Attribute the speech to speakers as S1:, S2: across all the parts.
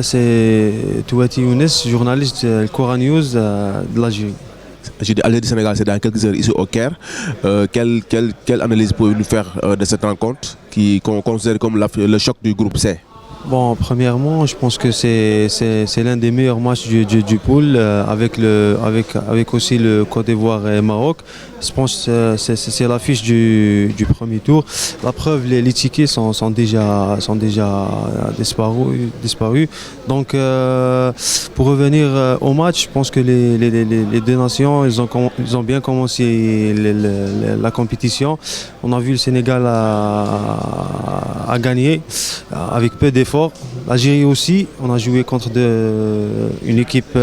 S1: C'est Touati Younes, journaliste Cora News de l'Algérie.
S2: J'ai dit Algérie du Sénégal, c'est dans quelques heures ici au Caire. Quelle analyse pouvez-vous nous faire de cette rencontre qu'on considère comme le choc du groupe C?
S1: Bon, premièrement, je pense que c'est l'un des meilleurs matchs du pool avec aussi le Côte d'Ivoire et Maroc. Je pense que c'est l'affiche du premier tour. La preuve, les tickets sont déjà disparus. Donc, pour revenir au match, je pense que les deux nations, ils ont bien commencé la compétition. On a vu le Sénégal à gagner avec peu d'efforts. L'Algérie aussi, on a joué contre une équipe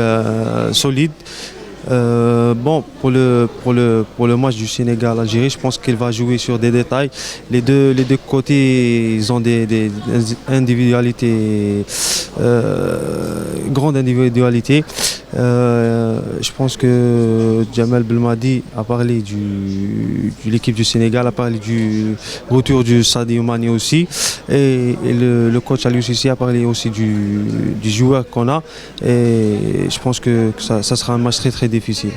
S1: solide. Bon, pour le match du Sénégal-Algérie, je pense qu'il va jouer sur des détails. Les deux côtés, ils ont des individualités, grande individualité. Je pense que Djamel Belmadi a parlé de l'équipe du Sénégal, a parlé du retour du Sadio Mané aussi. Et le coach Aliou Cissé a parlé aussi du joueur qu'on a. Et je pense que ça sera un match très très difficile.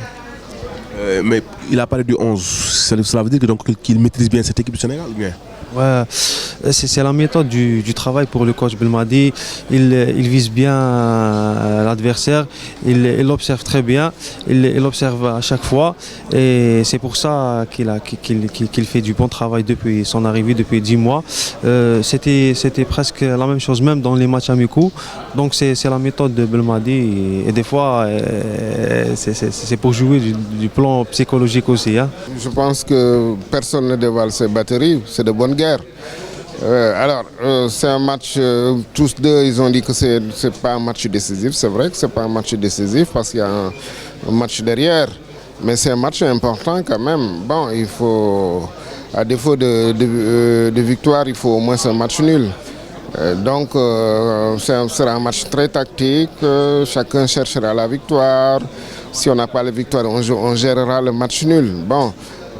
S2: Mais il a parlé du 11. Cela veut dire qu'il maîtrise bien cette équipe du Sénégal ou bien?
S1: Ouais, c'est la méthode du travail pour le coach Belmadi. Il vise bien l'adversaire, il observe très bien, il observe à chaque fois et c'est pour ça qu'il fait du bon travail depuis son arrivée, depuis 10 mois. C'était presque la même chose même dans les matchs amicaux. Donc c'est la méthode de Belmadi et des fois c'est pour jouer du plan psychologique aussi. Hein.
S3: Je pense que personne ne dévoile ses batteries, c'est de bonne guerre. C'est un match, tous deux ils ont dit que c'est pas un match décisif, c'est vrai que c'est pas un match décisif parce qu'il y a un match derrière, mais c'est un match important quand même. Bon, il faut, à défaut de victoire, il faut au moins un match nul. Donc ce sera un match très tactique, chacun cherchera la victoire. Si on n'a pas la victoire, on gérera le match nul. Bon.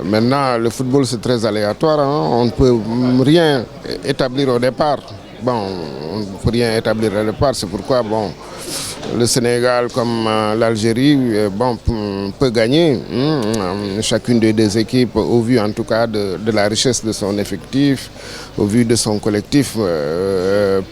S3: Maintenant, le football c'est très aléatoire, hein. On ne peut rien établir au départ. Bon, on ne peut rien établir au départ, c'est pourquoi bon, le Sénégal comme l'Algérie peut gagner. Chacune des deux équipes, au vu en tout cas de la richesse de son effectif, au vu de son collectif,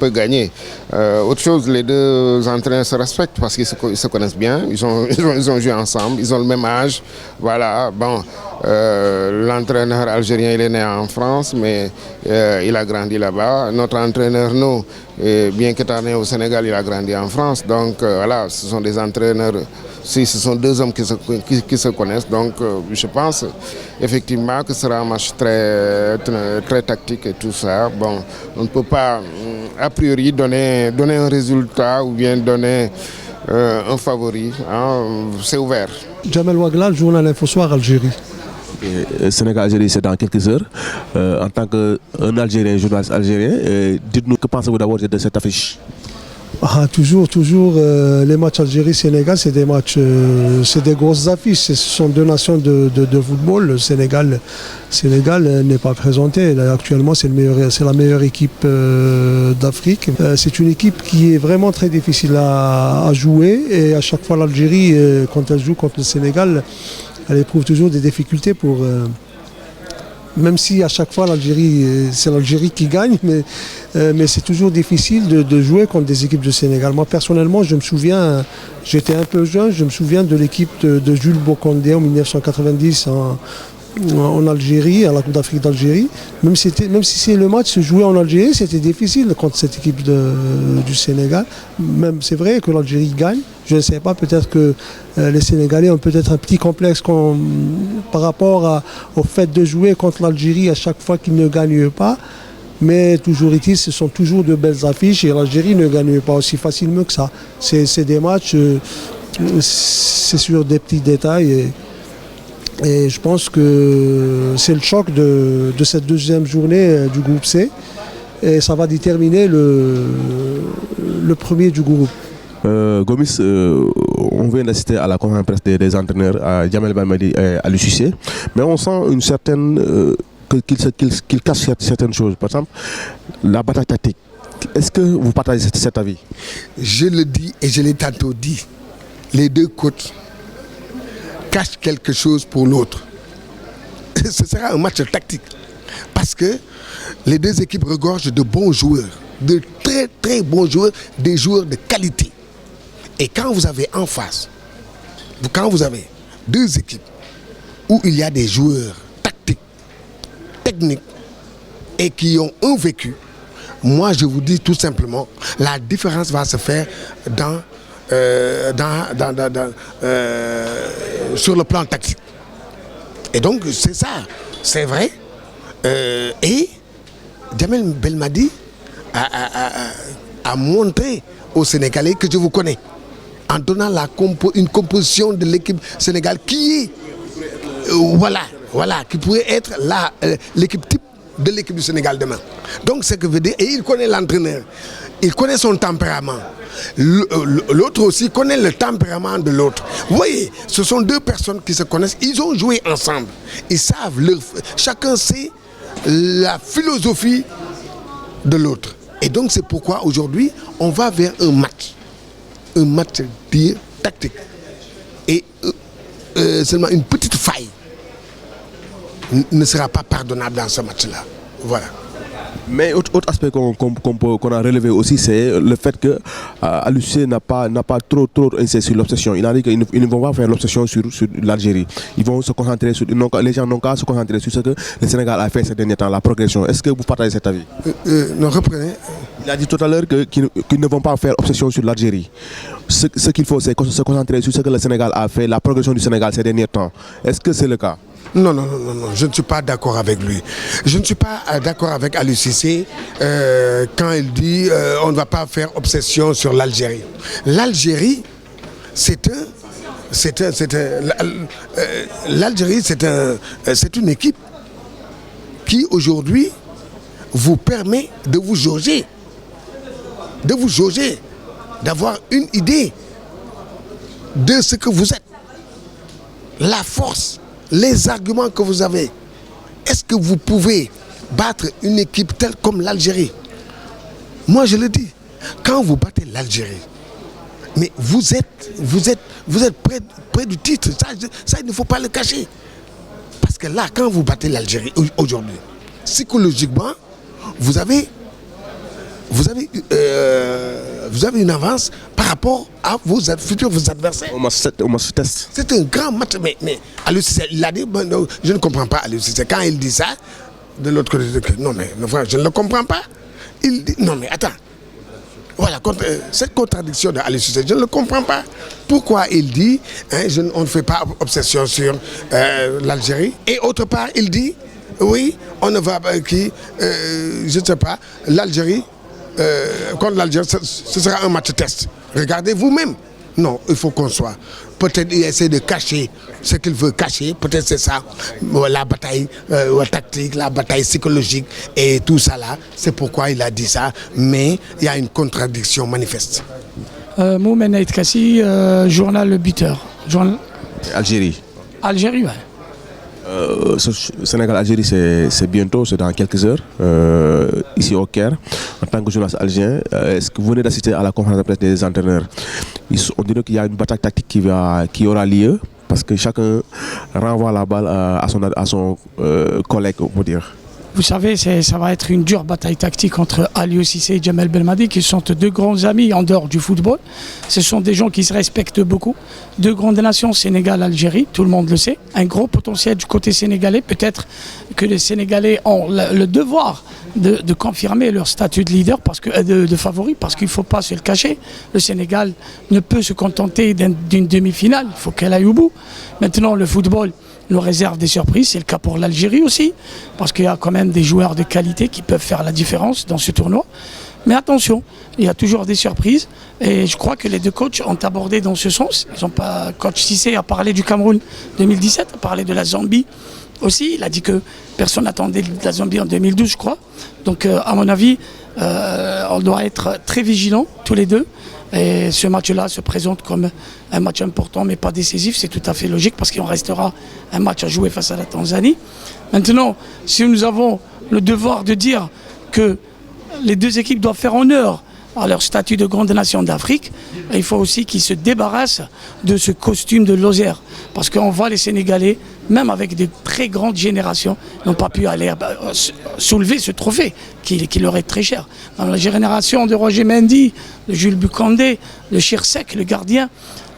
S3: peut gagner. Autre chose, les deux entraîneurs se respectent parce qu'ils se connaissent bien, ils ont joué ensemble, ils ont le même âge. Voilà, bon. L'entraîneur algérien il est né en France mais il a grandi là-bas. Notre entraîneur nous, bien qu'étant né au Sénégal, il a grandi en France. Donc voilà, ce sont des entraîneurs, ce sont deux hommes qui se connaissent. Donc je pense effectivement que ce sera un match très tactique et tout ça. Bon, on ne peut pas a priori donner un résultat ou bien donner un favori. Hein. C'est ouvert.
S4: Djamel Ouaglal, journal Info Soir Algérie.
S2: Sénégal-Algérie, c'est dans quelques heures. En tant qu'un Algérien, journaliste algérien, dites-nous que pensez-vous d'abord de cette affiche?
S4: Toujours, les matchs Algérie-Sénégal, c'est des matchs, c'est des grosses affiches. Ce sont deux nations de football. Le Sénégal n'est pas présenté. Là, actuellement, c'est la meilleure équipe d'Afrique. C'est une équipe qui est vraiment très difficile à jouer. Et à chaque fois, l'Algérie, quand elle joue contre le Sénégal, elle éprouve toujours des difficultés pour... même si à chaque fois c'est l'Algérie qui gagne, mais c'est toujours difficile de jouer contre des équipes du Sénégal. Moi personnellement, je me souviens, j'étais un peu jeune, je me souviens de l'équipe de Jules Bocandé en 1990 en Algérie, à la Coupe d'Afrique d'Algérie. Même si le match se jouait en Algérie, c'était difficile contre cette équipe du Sénégal. Même c'est vrai que l'Algérie gagne. Je ne sais pas, peut-être que les Sénégalais ont peut-être un petit complexe par rapport au fait de jouer contre l'Algérie à chaque fois qu'ils ne gagnent pas. Mais toujours est-il, ce sont toujours de belles affiches et l'Algérie ne gagne pas aussi facilement que ça. C'est des matchs, c'est sur des petits détails. Et je pense que c'est le choc de cette deuxième journée du groupe C. Et ça va déterminer le premier du groupe.
S2: Gomis, on vient d'assister à la conférence de presse des entraîneurs à Djamel Belmadi et à l'UCC, mais on sent une certaine qu'il cache certaines choses. Par exemple, la bataille tactique. Est-ce que vous partagez cet avis?
S5: Je le dis et je l'ai tantôt dit. Les deux coachs cachent quelque chose pour l'autre. Ce sera un match tactique. Parce que les deux équipes regorgent de bons joueurs, de très très bons joueurs, des joueurs de qualité. Et quand vous avez en face, quand vous avez deux équipes où il y a des joueurs tactiques, techniques et qui ont un vécu, moi je vous dis tout simplement, la différence va se faire sur le plan tactique. Et donc c'est ça, c'est vrai. Et Djamel Belmadi a montré aux Sénégalais que je vous connais, en donnant une composition de l'équipe sénégalaise qui est, qui pourrait être l'équipe type de l'équipe du Sénégal demain. Donc ce que veut dire, et il connaît l'entraîneur, il connaît son tempérament. L'autre aussi connaît le tempérament de l'autre. Vous voyez, ce sont deux personnes qui se connaissent, ils ont joué ensemble, ils savent, chacun sait la philosophie de l'autre. Et donc c'est pourquoi aujourd'hui on va vers un match tactique. Et seulement une petite faille ne sera pas pardonnable dans ce match-là. Voilà.
S2: Mais autre aspect qu'on a relevé aussi, c'est le fait que Aliou Cissé n'a pas trop insisté sur l'obsession. Il a dit qu'ils ne vont pas faire l'obsession sur l'Algérie. Ils vont se concentrer sur, les gens n'ont qu'à se concentrer sur ce que le Sénégal a fait ces derniers temps, la progression. Est-ce que vous partagez cet avis?
S5: Non, reprenez.
S2: Il a dit tout à l'heure qu'ils ne vont pas faire obsession sur l'Algérie. Ce qu'il faut, c'est se concentrer sur ce que le Sénégal a fait, la progression du Sénégal ces derniers temps. Est-ce que c'est le cas?
S5: Non, je ne suis pas d'accord avec lui. Je ne suis pas d'accord avec Aliou Cissé quand il dit on ne va pas faire obsession sur l'Algérie. L'Algérie, l'Algérie, c'est une équipe qui aujourd'hui vous permet de vous jauger, d'avoir une idée de ce que vous êtes, la force, les arguments que vous avez. Est-ce que vous pouvez battre une équipe telle comme l'Algérie? Moi je le dis, quand vous battez l'Algérie, mais vous êtes près du titre, ça il ne faut pas le cacher. Parce que là, quand vous battez l'Algérie aujourd'hui, psychologiquement, vous avez une avance par rapport à vos futurs adversaires. C'est un grand match, mais Aliou Cissé, il a dit, je ne comprends pas Aliou Cissé. Quand il dit ça, de l'autre côté, non mais je ne le comprends pas. Il dit, non mais attends, voilà, cette contradiction de Aliou Cissé, je ne le comprends pas. Pourquoi il dit, on ne fait pas obsession sur l'Algérie, et autre part, il dit, oui, on ne va pas, je ne sais pas, l'Algérie, contre l'Algérie, ce sera un match test. Regardez vous-même. Non, il faut qu'on soit. Peut-être il essaie de cacher ce qu'il veut cacher. Peut-être c'est ça, la bataille tactique, la bataille psychologique et tout ça là. C'est pourquoi il a dit ça. Mais il y a une contradiction manifeste.
S6: Moumen Aït Kassi, journal Le Buteur.
S2: Algérie.
S6: Algérie, ouais.
S2: Sénégal-Algérie, c'est bientôt, c'est dans quelques heures, ici au Caire. En tant que journaliste algérien, est-ce que vous venez d'assister à la conférence de presse des entraîneurs? On dirait qu'il y a une bataille tactique qui aura lieu, parce que chacun renvoie la balle à son collègue, on peut dire.
S6: Vous savez, ça va être une dure bataille tactique entre Aliou Cissé et Djamel Belmadi, qui sont deux grands amis en dehors du football. Ce sont des gens qui se respectent beaucoup. Deux grandes nations, Sénégal, Algérie, tout le monde le sait. Un gros potentiel du côté sénégalais. Peut-être que les Sénégalais ont le devoir de confirmer leur statut de leader, de favori, parce qu'il ne faut pas se le cacher. Le Sénégal ne peut se contenter d'une demi-finale. Il faut qu'elle aille au bout. Maintenant, le football nous réserve des surprises, c'est le cas pour l'Algérie aussi, parce qu'il y a quand même des joueurs de qualité qui peuvent faire la différence dans ce tournoi. Mais attention, il y a toujours des surprises, et je crois que les deux coachs ont abordé dans ce sens. Coach Cissé a parlé du Cameroun 2017, a parlé de la Zambie aussi, il a dit que personne n'attendait de la Zambie en 2012, je crois. Donc à mon avis, on doit être très vigilants tous les deux. Et ce match-là se présente comme un match important mais pas décisif, c'est tout à fait logique parce qu'il en restera un match à jouer face à la Tanzanie. Maintenant, si nous avons le devoir de dire que les deux équipes doivent faire honneur à leur statut de grande nation d'Afrique. Il faut aussi qu'ils se débarrassent de ce costume de losers. Parce qu'on voit les Sénégalais, même avec de très grandes générations, n'ont pas pu aller soulever ce trophée qui leur est très cher. Dans la génération de Roger Mendy, de Jules Bukandé, de Chirsek, le gardien,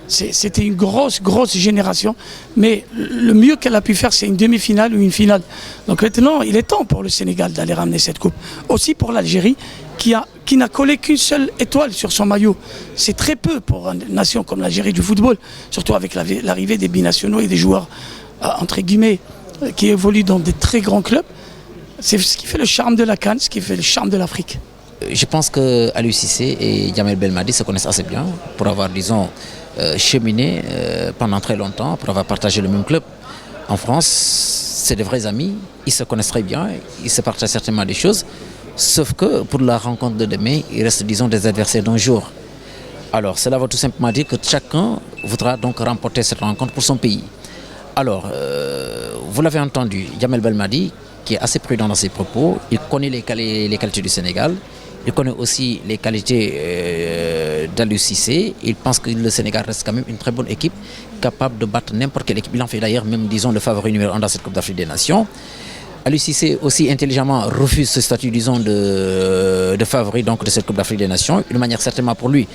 S6: c'était une grosse génération, mais le mieux qu'elle a pu faire, c'est une demi-finale ou une finale. Donc maintenant, il est temps pour le Sénégal d'aller ramener cette coupe. Aussi pour l'Algérie, qui n'a collé qu'une seule étoile sur son maillot. C'est très peu pour une nation comme l'Algérie du football, surtout avec l'arrivée des binationaux et des joueurs, entre guillemets, qui évoluent dans des très grands clubs. C'est ce qui fait le charme de la CAN, ce qui fait le charme de l'Afrique.
S7: Je pense que Aliou Cissé et Jamel Belmadi se connaissent assez bien pour avoir, disons, cheminé pendant très longtemps, pour avoir partagé le même club. En France, c'est des vrais amis, ils se connaissent très bien, ils se partagent certainement des choses, sauf que pour la rencontre de demain, il reste, disons, des adversaires d'un jour. Alors, cela veut tout simplement dire que chacun voudra donc remporter cette rencontre pour son pays. Alors, vous l'avez entendu, Jamel Belmadi, qui est assez prudent dans ses propos, il connaît les qualités du Sénégal, il connaît aussi les qualités d'Aliou Cissé. Il pense que le Sénégal reste quand même une très bonne équipe, capable de battre n'importe quelle équipe. Il en fait d'ailleurs même, disons, le favori numéro 1 dans cette Coupe d'Afrique des Nations. Aliou Cissé aussi intelligemment refuse ce statut, disons, de favori donc, de cette Coupe d'Afrique des Nations. Une manière certainement pour lui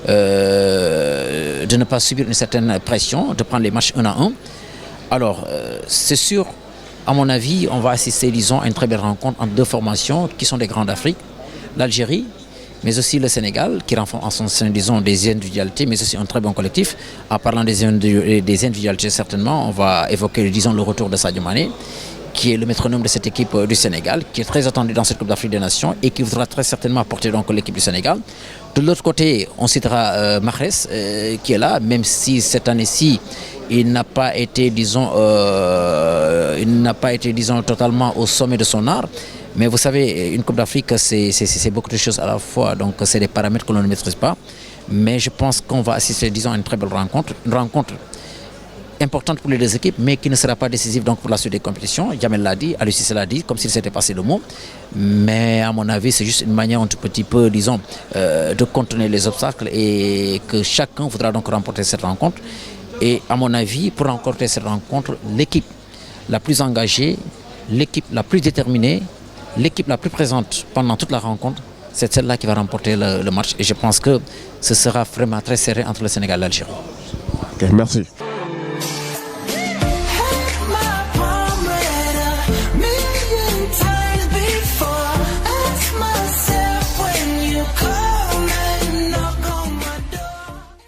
S7: de ne pas subir une certaine pression, de prendre les matchs 1 à 1. Alors, c'est sûr, à mon avis, on va assister, disons, à une très belle rencontre entre deux formations qui sont des grands d'Afrique. L'Algérie, mais aussi le Sénégal, qui renforce en son sein, disons, des individualités, mais aussi un très bon collectif. En parlant des individualités, certainement, on va évoquer, disons, le retour de Sadio Mané, qui est le métronome de cette équipe du Sénégal, qui est très attendu dans cette Coupe d'Afrique des Nations et qui voudra très certainement porter donc l'équipe du Sénégal. De l'autre côté, on citera Mahrez, qui est là, même si cette année-ci, il n'a pas été, disons, totalement au sommet de son art. Mais vous savez, une Coupe d'Afrique, c'est beaucoup de choses à la fois, donc c'est des paramètres que l'on ne maîtrise pas. Mais je pense qu'on va assister, disons, à une très belle rencontre, une rencontre importante pour les deux équipes, mais qui ne sera pas décisive donc pour la suite des compétitions. Jamel l'a dit, Aliou Cissé l'a dit, comme s'il s'était passé le mot. Mais à mon avis, c'est juste une manière un tout petit peu, disons, de contourner les obstacles et que chacun voudra donc remporter cette rencontre. Et à mon avis, pour remporter cette rencontre, l'équipe la plus engagée, l'équipe la plus déterminée, l'équipe la plus présente pendant toute la rencontre, c'est celle-là qui va remporter le match. Et je pense que ce sera vraiment très serré entre le Sénégal et l'Algérie.
S2: Okay, merci.